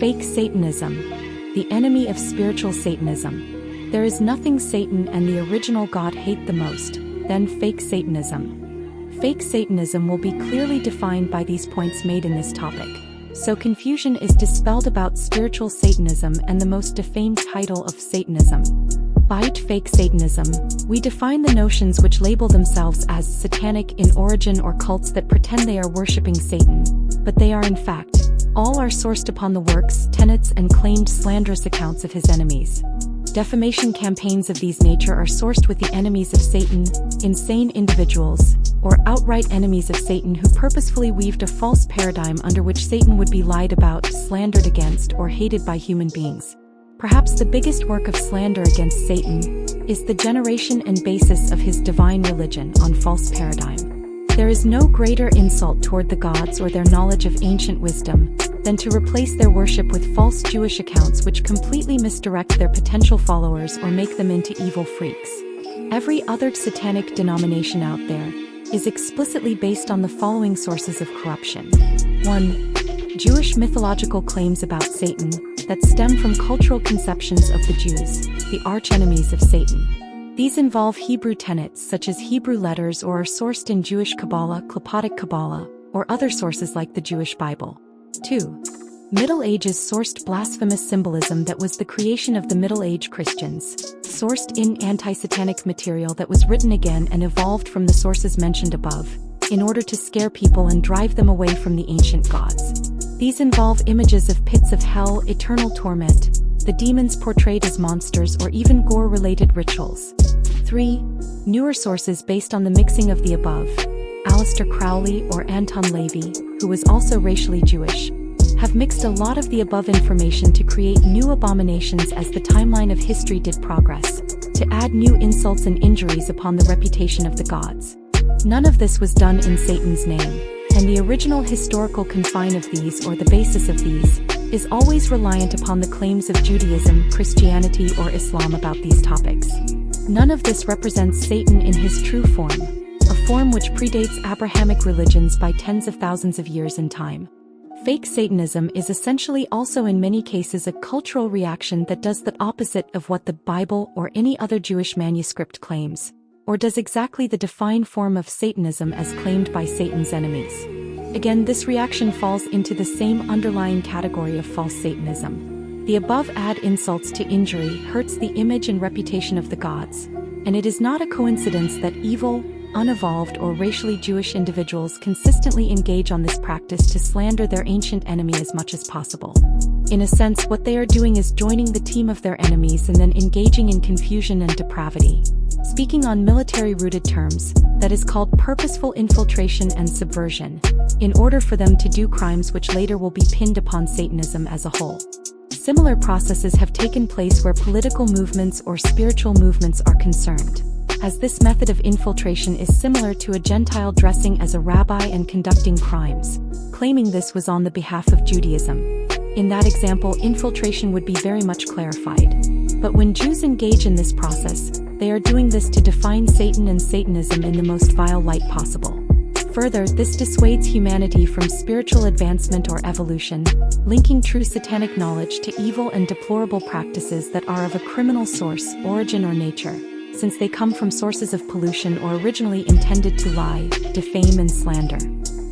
Fake Satanism, the enemy of spiritual Satanism. There is nothing Satan and the original God hate the most than fake Satanism. Fake Satanism will be clearly defined by these points made in this topic, so confusion is dispelled about spiritual Satanism and the most defamed title of Satanism. By fake Satanism, we define the notions which label themselves as satanic in origin or cults that pretend they are worshipping Satan, but they are in fact, all are sourced upon the works, tenets and claimed slanderous accounts of his enemies. Defamation campaigns of these nature are sourced with the enemies of Satan, insane individuals, or outright enemies of Satan who purposefully weaved a false paradigm under which Satan would be lied about, slandered against, or hated by human beings. Perhaps the biggest work of slander against Satan is the generation and basis of his divine religion on false paradigm. There is no greater insult toward the gods or their knowledge of ancient wisdom than to replace their worship with false Jewish accounts which completely misdirect their potential followers or make them into evil freaks. Every other satanic denomination out there is explicitly based on the following sources of corruption. 1. Jewish mythological claims about Satan that stem from cultural conceptions of the Jews, the arch-enemies of Satan. These involve Hebrew tenets such as Hebrew letters or are sourced in Jewish Kabbalah, Klapotic Kabbalah, or other sources like the Jewish Bible. 2. Middle Ages sourced blasphemous symbolism that was the creation of the Middle Age Christians, sourced in anti-satanic material that was written again and evolved from the sources mentioned above, in order to scare people and drive them away from the ancient gods. These involve images of pits of hell, eternal torment, the demons portrayed as monsters, or even gore-related rituals. 3. Newer sources based on the mixing of the above, Aleister Crowley or Anton Lavey, who was also racially Jewish, have mixed a lot of the above information to create new abominations as the timeline of history did progress, to add new insults and injuries upon the reputation of the gods. None of this was done in Satan's name, and the original historical confine of these or the basis of these is always reliant upon the claims of Judaism, Christianity or Islam about these topics. None of this represents Satan in his true form, a form which predates Abrahamic religions by tens of thousands of years in time. Fake Satanism is essentially also in many cases a cultural reaction that does the opposite of what the Bible or any other Jewish manuscript claims, or does exactly the defined form of Satanism as claimed by Satan's enemies. Again, this reaction falls into the same underlying category of false Satanism. The above add insults to injury, hurts the image and reputation of the gods, and it is not a coincidence that evil, unevolved or racially Jewish individuals consistently engage on this practice to slander their ancient enemy as much as possible. In a sense, what they are doing is joining the team of their enemies and then engaging in confusion and depravity. Speaking on military-rooted terms, that is called purposeful infiltration and subversion, in order for them to do crimes which later will be pinned upon Satanism as a whole. Similar processes have taken place where political movements or spiritual movements are concerned, as this method of infiltration is similar to a Gentile dressing as a rabbi and conducting crimes, claiming this was on the behalf of Judaism. In that example, infiltration would be very much clarified. But when Jews engage in this process, they are doing this to define Satan and Satanism in the most vile light possible. Further, this dissuades humanity from spiritual advancement or evolution, linking true satanic knowledge to evil and deplorable practices that are of a criminal source, origin or nature, since they come from sources of pollution or originally intended to lie, defame and slander.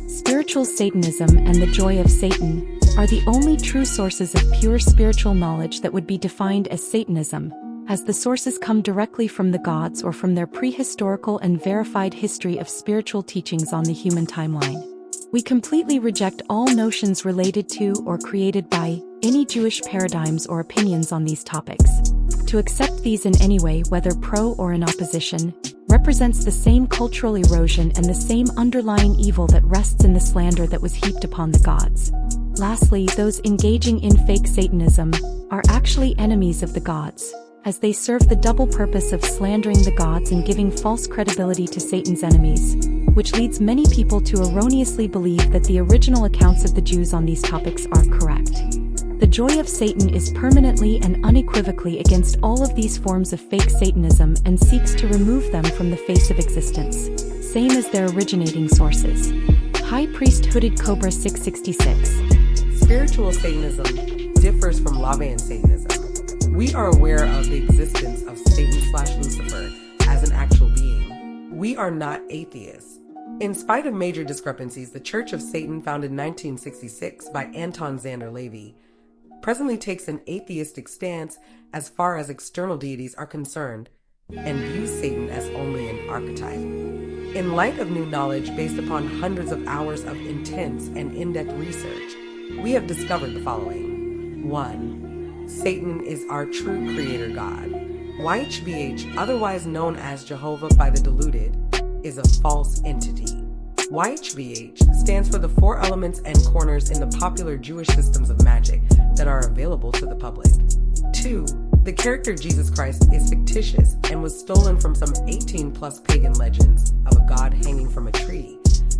Spiritual Satanism and the joy of Satan are the only true sources of pure spiritual knowledge that would be defined as Satanism, as the sources come directly from the gods or from their prehistorical and verified history of spiritual teachings on the human timeline. We completely reject all notions related to or created by any Jewish paradigms or opinions on these topics. To accept these in any way, whether pro or in opposition, represents the same cultural erosion and the same underlying evil that rests in the slander that was heaped upon the gods. Lastly, those engaging in fake Satanism are actually enemies of the gods, as they serve the double purpose of slandering the gods and giving false credibility to Satan's enemies, which leads many people to erroneously believe that the original accounts of the Jews on these topics are correct. The joy of Satan is permanently and unequivocally against all of these forms of fake Satanism and seeks to remove them from the face of existence, same as their originating sources. High Priest Hooded Cobra 666. Spiritual Satanism. differs from LaVeyan Satanism. We are aware of the existence of Satan/Lucifer as an actual being. We are not atheists. In spite of major discrepancies, the Church of Satan, founded in 1966 by Anton Szandor Lavey, presently takes an atheistic stance as far as external deities are concerned and views Satan as only an archetype. In light of new knowledge based upon hundreds of hours of intense and in-depth research, we have discovered the following. 1. Satan is our true creator God. YHVH, otherwise known as Jehovah by the deluded, is a false entity. YHVH stands for the 4 elements and corners in the popular Jewish systems of magic that are available to the public. 2. The character Jesus Christ is fictitious and was stolen from some 18+ pagan legends of a god hanging from a tree,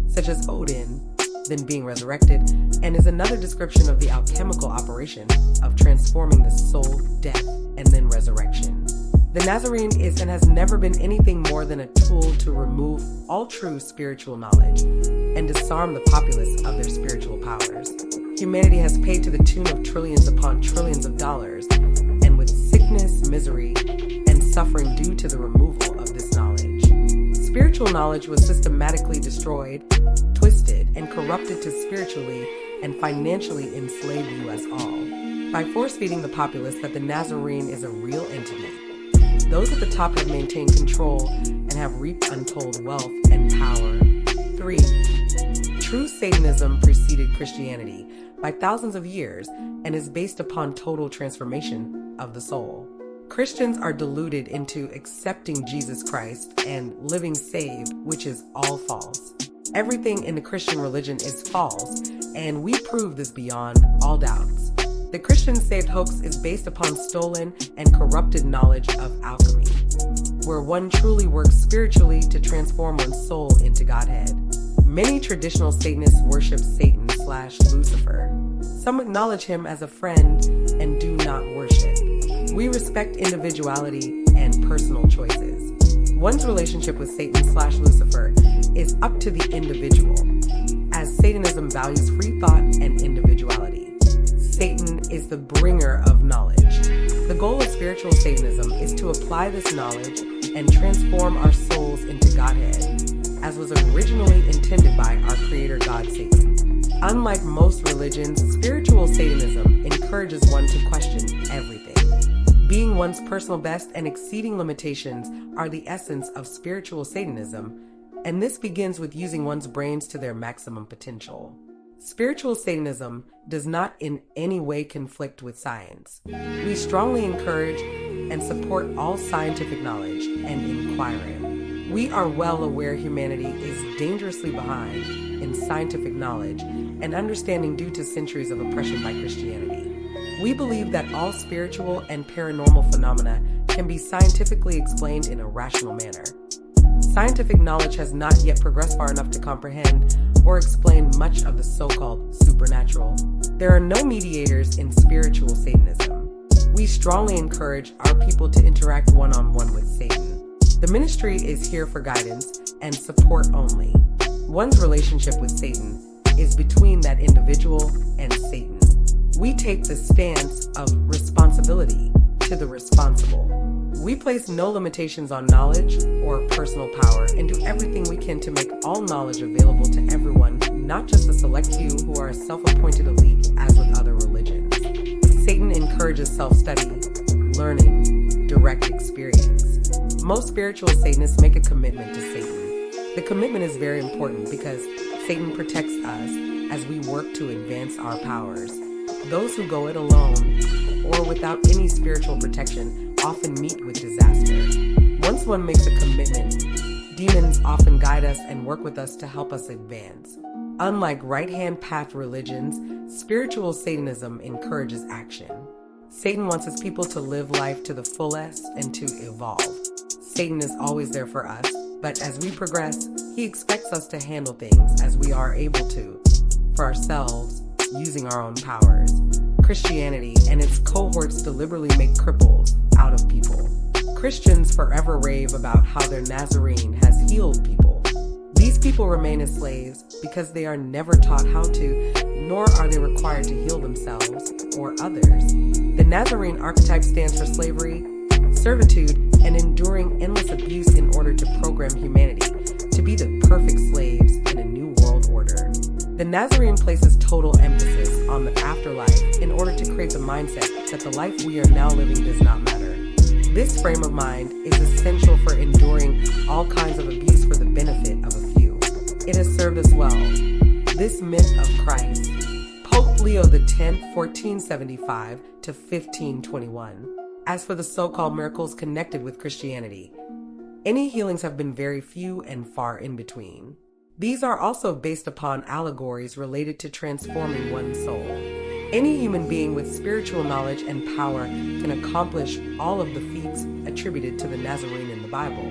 such as Odin, then being resurrected, and is another description of the alchemical operation of transforming the soul, death, and then resurrection. The Nazarene is and has never been anything more than a tool to remove all true spiritual knowledge and disarm the populace of their spiritual powers. Humanity has paid to the tune of trillions upon trillions of dollars, and with sickness, misery, and suffering due to the removal of this knowledge. Spiritual knowledge was systematically destroyed, twisted, and corrupted to spiritually and financially enslave you as all, by force-feeding the populace that the Nazarene is a real entity. Those at the top have maintained control and have reaped untold wealth and power. 3. True Satanism preceded Christianity by thousands of years and is based upon total transformation of the soul. Christians are deluded into accepting Jesus Christ and living saved, which is all false. Everything in the Christian religion is false, and we prove this beyond all doubts. The Christian saved hoax is based upon stolen and corrupted knowledge of alchemy, where one truly works spiritually to transform one's soul into Godhead. Many traditional Satanists worship Satan/Lucifer. Some acknowledge him as a friend and do not worship. We respect individuality and personal choices. One's relationship with Satan/Lucifer is up to the individual, as Satanism values free thought and individuality. Satan is the bringer of knowledge. The goal of spiritual Satanism is to apply this knowledge and transform our souls into Godhead, as was originally intended by our creator God Satan. Unlike most religions, spiritual Satanism encourages one to question everything. Being one's personal best and exceeding limitations are the essence of spiritual Satanism, and this begins with using one's brains to their maximum potential. Spiritual Satanism does not in any way conflict with science. We strongly encourage and support all scientific knowledge and inquiry. We are well aware humanity is dangerously behind in scientific knowledge and understanding due to centuries of oppression by Christianity. We believe that all spiritual and paranormal phenomena can be scientifically explained in a rational manner. Scientific knowledge has not yet progressed far enough to comprehend or explain much of the so-called supernatural. There are no mediators in spiritual Satanism. We strongly encourage our people to interact one-on-one with Satan. The ministry is here for guidance and support only. One's relationship with Satan is between that individual and Satan. We take the stance of responsibility to the responsible. We place no limitations on knowledge or personal power and do everything we can to make all knowledge available to everyone, not just a select few who are a self-appointed elite as with other religions. Satan encourages self-study, learning, direct experience. Most spiritual Satanists make a commitment to Satan. The commitment is very important because Satan protects us as we work to advance our powers. Those who go it alone or without any spiritual protection often meet with disaster. Once one makes a commitment, demons often guide us and work with us to help us advance. Unlike right-hand path religions, spiritual Satanism encourages action. Satan wants his people to live life to the fullest and to evolve. Satan is always there for us, but as we progress, he expects us to handle things as we are able to, for ourselves, using our own powers. Christianity and its cohorts deliberately make cripples out of people. Christians forever rave about how their Nazarene has healed people. These people remain as slaves because they are never taught how to nor are they required to heal themselves or others. The Nazarene archetype stands for slavery, servitude, and enduring endless abuse in order to program humanity to be the perfect slaves in a new world order. The Nazarene places total emphasis on the afterlife in order to create the mindset that the life we are now living does not matter. This frame of mind is essential for enduring all kinds of abuse for the benefit of a few. It has served us well. This myth of Christ. Pope Leo X, 1475 to 1521. As for the so-called miracles connected with Christianity, any healings have been very few and far in between. These are also based upon allegories related to transforming one's soul. Any human being with spiritual knowledge and power can accomplish all of the feats attributed to the Nazarene in the Bible,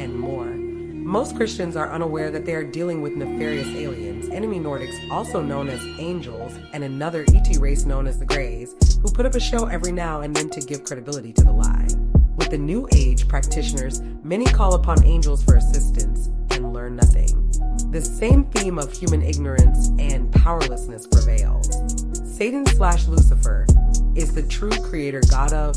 and more. Most Christians are unaware that they are dealing with nefarious aliens, enemy Nordics, also known as angels, and another ET race known as the Greys, who put up a show every now and then to give credibility to the lie. With the New Age practitioners, many call upon angels for assistance and learn nothing. The same theme of human ignorance and powerlessness prevails. Satan/Lucifer is the true creator God of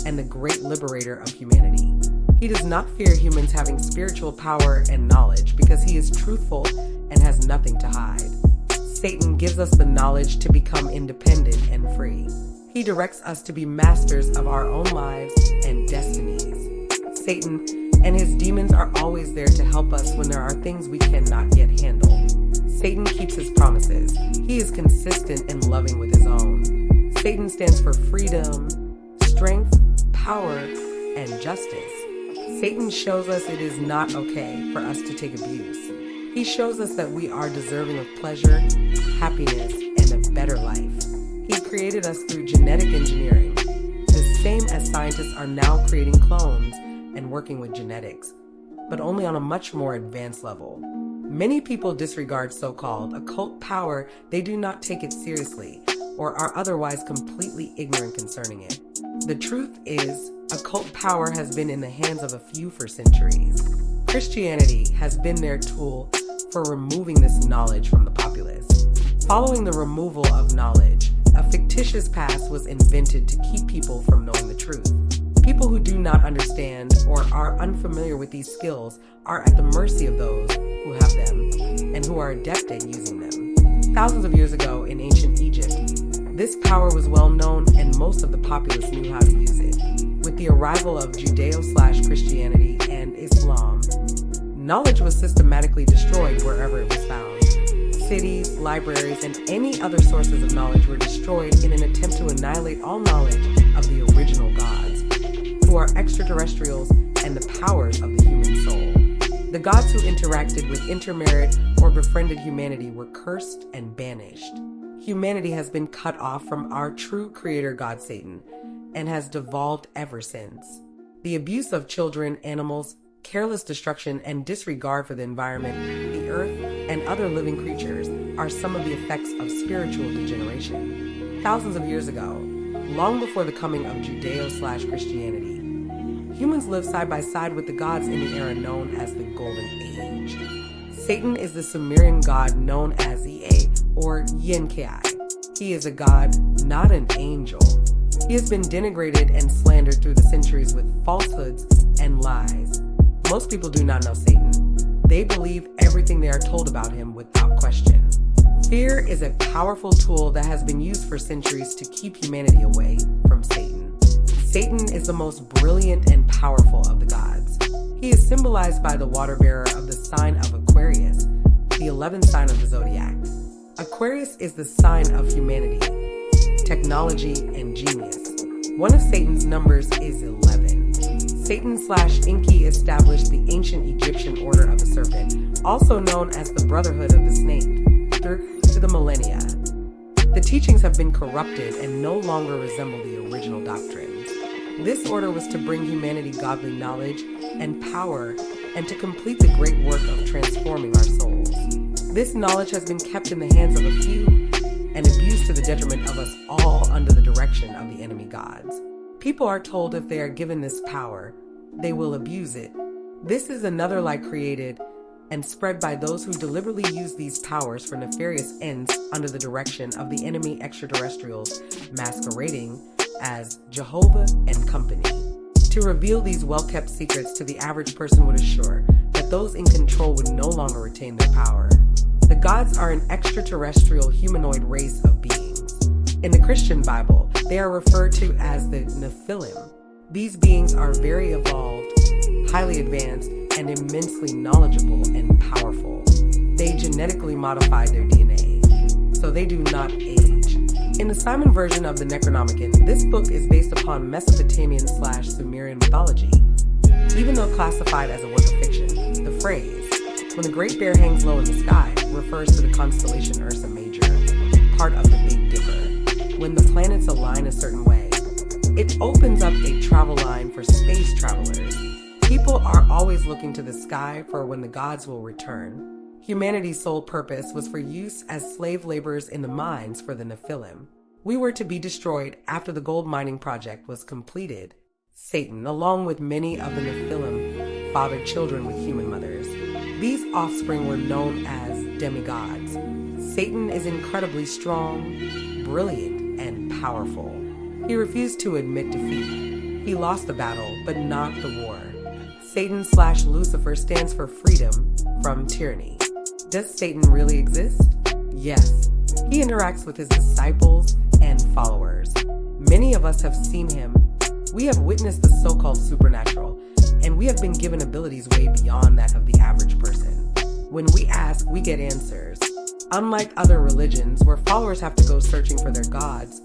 and the great liberator of humanity. He does not fear humans having spiritual power and knowledge because he is truthful and has nothing to hide. Satan gives us the knowledge to become independent and free. He directs us to be masters of our own lives and destinies. Satan and his demons are always there to help us when there are things we cannot yet handle. Satan keeps his promises. He is consistent and loving with his own. Satan stands for freedom, strength, power, and justice. Satan shows us it is not okay for us to take abuse. He shows us that we are deserving of pleasure, happiness, and a better life. He created us through genetic engineering, the same as scientists are now creating clones and working with genetics, but only on a much more advanced level. Many people disregard so-called occult power. They do not take it seriously or are otherwise completely ignorant concerning it. The truth is, occult power has been in the hands of a few for centuries. Christianity has been their tool for removing this knowledge from the populace. Following the removal of knowledge, a fictitious past was invented to keep people from knowing the truth. People who do not understand or are unfamiliar with these skills are at the mercy of those who have them and who are adept at using them. Thousands of years ago in ancient Egypt, this power was well known and most of the populace knew how to use it. With the arrival of Judeo/Christianity and Islam, knowledge was systematically destroyed wherever it was found. Cities, libraries, and any other sources of knowledge were destroyed in an attempt to annihilate all knowledge of the original gods, who are extraterrestrials and the powers of the human soul. The gods who interacted with intermarried or befriended humanity were cursed and banished. Humanity has been cut off from our true creator God Satan and has devolved ever since. The abuse of children, animals, careless destruction, and disregard for the environment, the earth, and other living creatures are some of the effects of spiritual degeneration. Thousands of years ago, long before the coming of Judeo/Christianity, humans lived side by side with the gods in the era known as the Golden Age. Satan is the Sumerian god known as Ea, or Yenkai. He is a god, not an angel. He has been denigrated and slandered through the centuries with falsehoods and lies. Most people do not know Satan. They believe everything they are told about him without question. Fear is a powerful tool that has been used for centuries to keep humanity away from Satan. Satan is the most brilliant and powerful of the gods. He is symbolized by the water bearer of the sign of Aquarius, the 11th sign of the zodiac. Aquarius is the sign of humanity, technology, and genius. One of Satan's numbers is 11. Satan/Enki established the ancient Egyptian order of the serpent, also known as the Brotherhood of the Snake, through the millennia. The teachings have been corrupted and no longer resemble the original doctrines. This order was to bring humanity godly knowledge and power and to complete the great work of transforming our souls. This knowledge has been kept in the hands of a few and abused to the detriment of us all under the direction of the enemy gods. People are told if they are given this power, they will abuse it. This is another lie created and spread by those who deliberately use these powers for nefarious ends under the direction of the enemy extraterrestrials masquerading as Jehovah and company. To reveal these well-kept secrets to the average person would assure that those in control would no longer retain their power. The gods are an extraterrestrial humanoid race of beings. In the Christian Bible, they are referred to as the Nephilim. These beings are very evolved, highly advanced, and immensely knowledgeable and powerful. They genetically modified their DNA, so they do not age. In the Simon version of the Necronomicon, this book is based upon Mesopotamian/Sumerian mythology. Even though classified as a work of fiction, the phrase, "when the Great Bear hangs low in the sky," refers to the constellation Ursa Major, part of the Big Dipper. When the planets align a certain way, it opens up a travel line for space travelers. People are always looking to the sky for when the gods will return. Humanity's sole purpose was for use as slave laborers in the mines for the Nephilim. We were to be destroyed after the gold mining project was completed. Satan, along with many of the Nephilim, fathered children with human mothers. These offspring were known as demigods. Satan is incredibly strong, brilliant, and powerful. He refused to admit defeat. He lost the battle, but not the war. Satan/Lucifer stands for freedom from tyranny. Does Satan really exist? Yes. He interacts with his disciples and followers. Many of us have seen him. We have witnessed the so-called supernatural, and we have been given abilities way beyond that of the average person. When we ask, we get answers. Unlike other religions where followers have to go searching for their gods,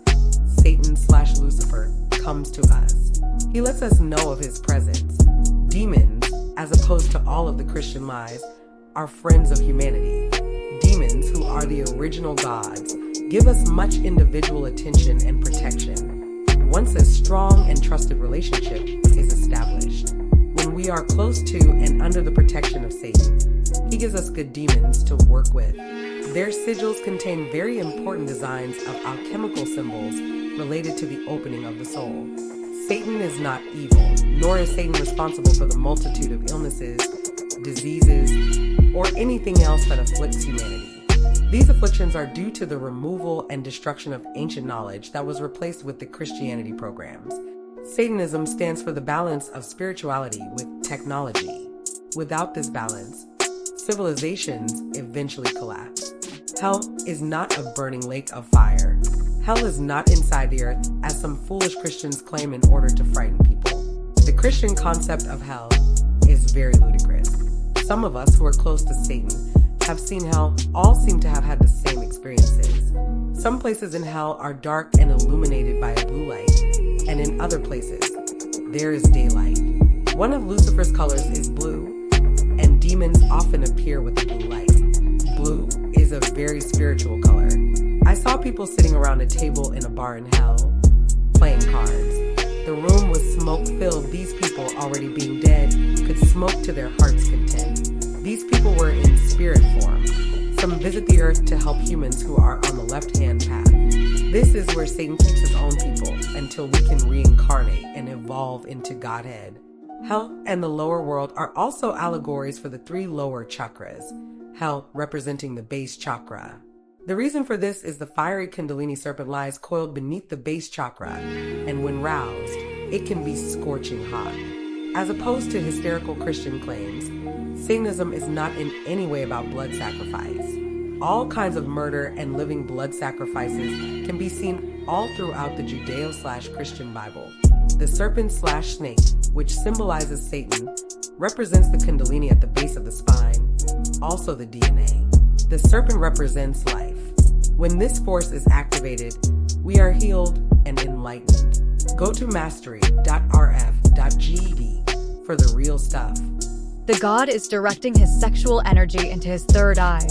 Satan/Lucifer comes to us. He lets us know of his presence. Demons, as opposed to all of the Christian lies, are friends of humanity. Demons, who are the original gods, give us much individual attention and protection. Once a strong and trusted relationship is established, when we are close to and under the protection of Satan, he gives us good demons to work with. Their sigils contain very important designs of alchemical symbols related to the opening of the soul. Satan is not evil, nor is Satan responsible for the multitude of illnesses, diseases, or anything else that afflicts humanity. These afflictions are due to the removal and destruction of ancient knowledge that was replaced with the Christianity programs. Satanism stands for the balance of spirituality with technology. Without this balance, civilizations eventually collapse. Hell is not a burning lake of fire. Hell is not inside the earth, as some foolish Christians claim in order to frighten people. The Christian concept of hell is very ludicrous. Some of us who are close to Satan have seen hell all seem to have had the same experiences. Some places in hell are dark and illuminated by a blue light, and in other places, there is daylight. One of Lucifer's colors is blue, and demons often appear with a blue light. Blue is a very spiritual color. I saw people sitting around a table in a bar in hell, playing cards. The room was smoke-filled. These people, already being dead, could smoke to their heart's content. These people were in spirit form. Some visit the earth to help humans who are on the left-hand path. This is where Satan keeps his own people until we can reincarnate and evolve into Godhead. Hell and the lower world are also allegories for the three lower chakras, hell representing the base chakra. The reason for this is the fiery Kundalini serpent lies coiled beneath the base chakra, and when roused, it can be scorching hot. As opposed to hysterical Christian claims, Satanism is not in any way about blood sacrifice. All kinds of murder and living blood sacrifices can be seen all throughout the Judeo/Christian Bible. The serpent/snake, which symbolizes Satan, represents the Kundalini at the base of the spine, also the DNA. The serpent represents life. When this force is activated, we are healed and enlightened. Go to mastery.rf.ged for the real stuff. The god is directing his sexual energy into his third eye.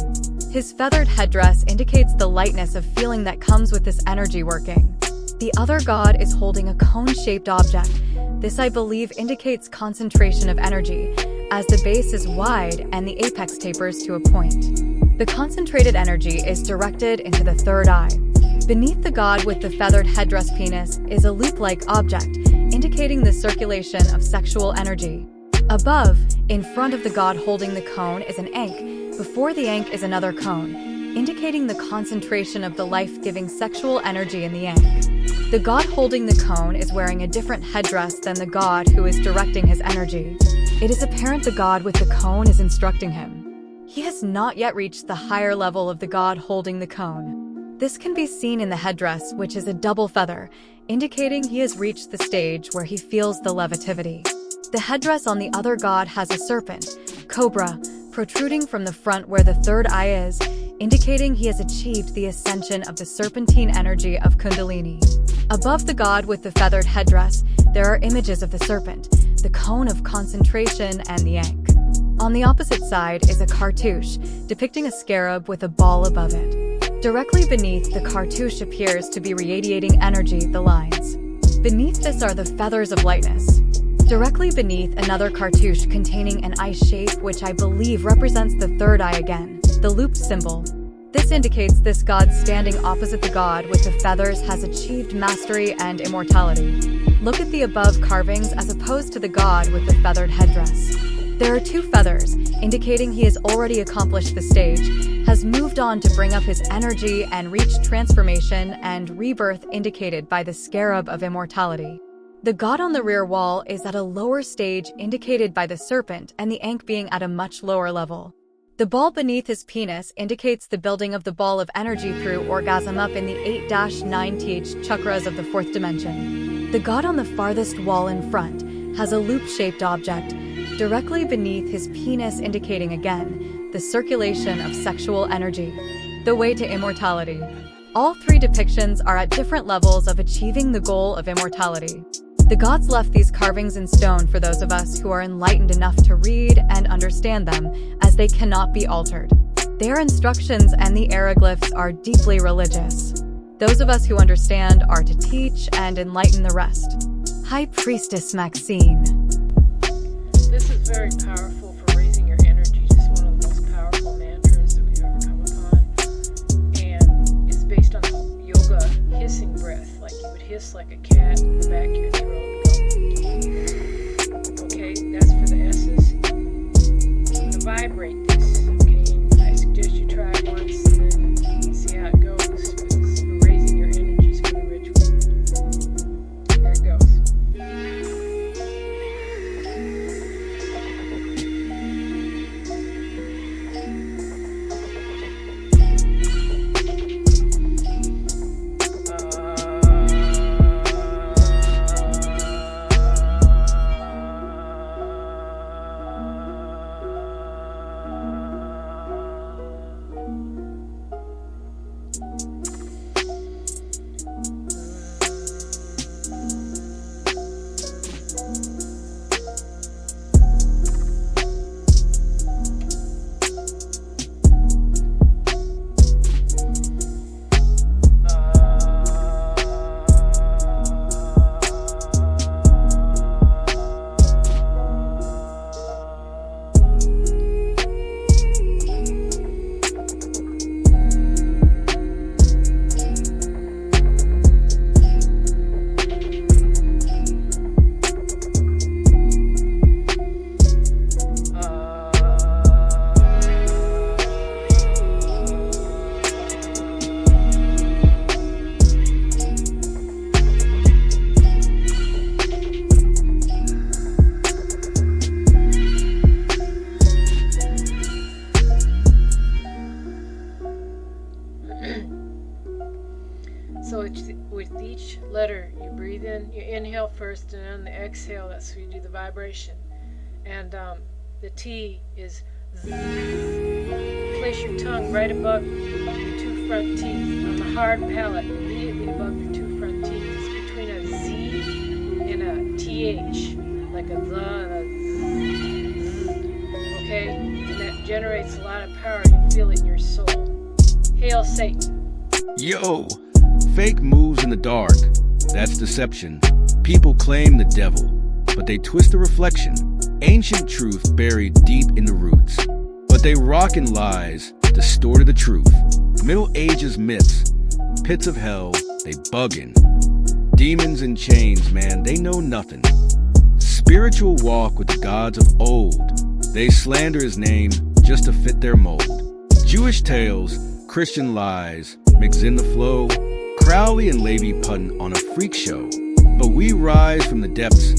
His feathered headdress indicates the lightness of feeling that comes with this energy working. The other god is holding a cone-shaped object. This, I believe, indicates concentration of energy, as the base is wide and the apex tapers to a point. The concentrated energy is directed into the third eye. Beneath the god with the feathered headdress penis is a loop-like object, indicating the circulation of sexual energy. Above In front of the god holding the cone is an ankh. Before the ankh is another cone, indicating the concentration of the life-giving sexual energy in the ankh. The god holding the cone is wearing a different headdress than the god who is directing his energy. It is apparent the god with the cone is instructing him. He has not yet reached the higher level of the god holding the cone. This can be seen in the headdress, which is a double feather, indicating he has reached the stage where he feels the levitivity. The headdress on the other god has a serpent, cobra, protruding from the front where the third eye is, indicating he has achieved the ascension of the serpentine energy of Kundalini. Above the god with the feathered headdress, there are images of the serpent, the cone of concentration, and the ankh. On the opposite side is a cartouche, depicting a scarab with a ball above it. Directly beneath the cartouche appears to be radiating energy, the lines. Beneath this are the feathers of lightness. Directly beneath another cartouche containing an eye shape which I believe represents the third eye again, the looped symbol. This indicates this god standing opposite the god with the feathers has achieved mastery and immortality. Look at the above carvings as opposed to the god with the feathered headdress. There are two feathers, indicating he has already accomplished the stage, has moved on to bring up his energy and reach transformation and rebirth indicated by the scarab of immortality. The god on the rear wall is at a lower stage indicated by the serpent and the ankh being at a much lower level. The ball beneath his penis indicates the building of the ball of energy through orgasm up in the 8-9th chakras of the fourth dimension. The god on the farthest wall in front has a loop-shaped object, directly beneath his penis indicating again the circulation of sexual energy, the way to immortality. All three depictions are at different levels of achieving the goal of immortality. The gods left these carvings in stone for those of us who are enlightened enough to read and understand them, as they cannot be altered. Their instructions and the hieroglyphs are deeply religious. Those of us who understand are to teach and enlighten the rest. High Priestess Maxine. This is very powerful for raising your energy. It's one of the most powerful mantras that we've ever come upon. And it's based on yoga hissing breath. Like you would hiss like a cat in the back of your throat. Okay, that's for the S's. I'm going to vibrate this. Okay, I suggest you try it once and then see how it goes. It's for raising your energies for the ritual. There it goes. So with each letter, you breathe in, you inhale first, and on the exhale, that's where you do the vibration. And the T is Z. Place your tongue right above your two front teeth on the hard palate, immediately above your two front teeth. It's between a Z and a TH, like a Z and a Z. Okay? And that generates a lot of power. You feel it in your soul. Hail Satan. Yo! Fake moves in the dark. That's deception. People claim the devil, but they twist the reflection. Ancient truth buried deep in the roots. But they rockin' lies, distorted the truth. Middle Ages myths, pits of hell, they buggin'. Demons in chains, man, they know nothing. Spiritual walk with the gods of old. They slander his name just to fit their mold. Jewish tales, Christian lies, mix in the flow. Crowley and Levy putting on a freak show. But we rise from the depths,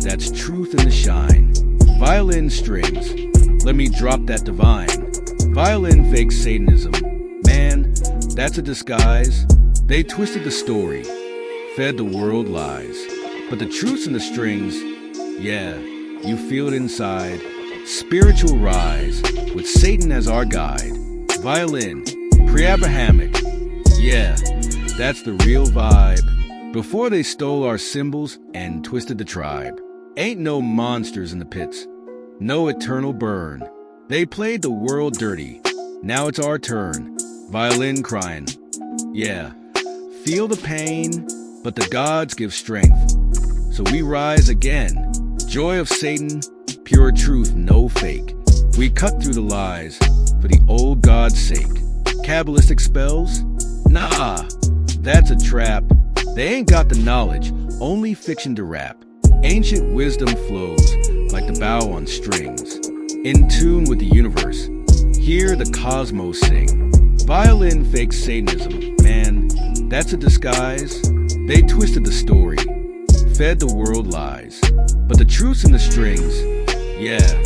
that's truth in the shine. Violin strings, let me drop that divine. Violin fakes Satanism, man, that's a disguise. They twisted the story, fed the world lies. But the truth's in the strings, yeah, you feel it inside. Spiritual rise, with Satan as our guide. Violin, pre-Abrahamic, yeah, that's the real vibe. Before they stole our symbols and twisted the tribe. Ain't no monsters in the pits, no eternal burn. They played the world dirty, now it's our turn. Violin crying, yeah, feel the pain, but the gods give strength. So we rise again, joy of Satan, pure truth, no fake. We cut through the lies for the old God's sake. Kabbalistic spells? Nah, that's a trap. They ain't got the knowledge, only fiction to rap. Ancient wisdom flows like the bow on strings. In tune with the universe, hear the cosmos sing. Violin fakes Satanism, man, that's a disguise. They twisted the story, fed the world lies. But the truth's in the strings, yeah,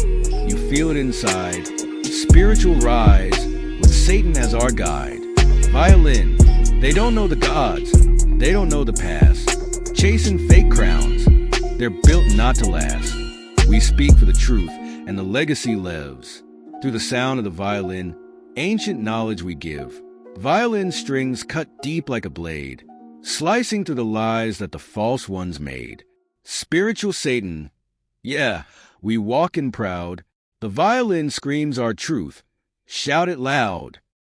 you feel it inside. Spiritual rise, with Satan as our guide. Violin, they don't know the gods, they don't know the past. Chasing fake crowns, they're built not to last. We speak for the truth, and the legacy lives. Through the sound of the violin, ancient knowledge we give. Violin strings cut deep like a blade, slicing through the lies that the false ones made. Spiritual Satan, yeah, we walk in proud. The violin screams our truth. Shout it loud.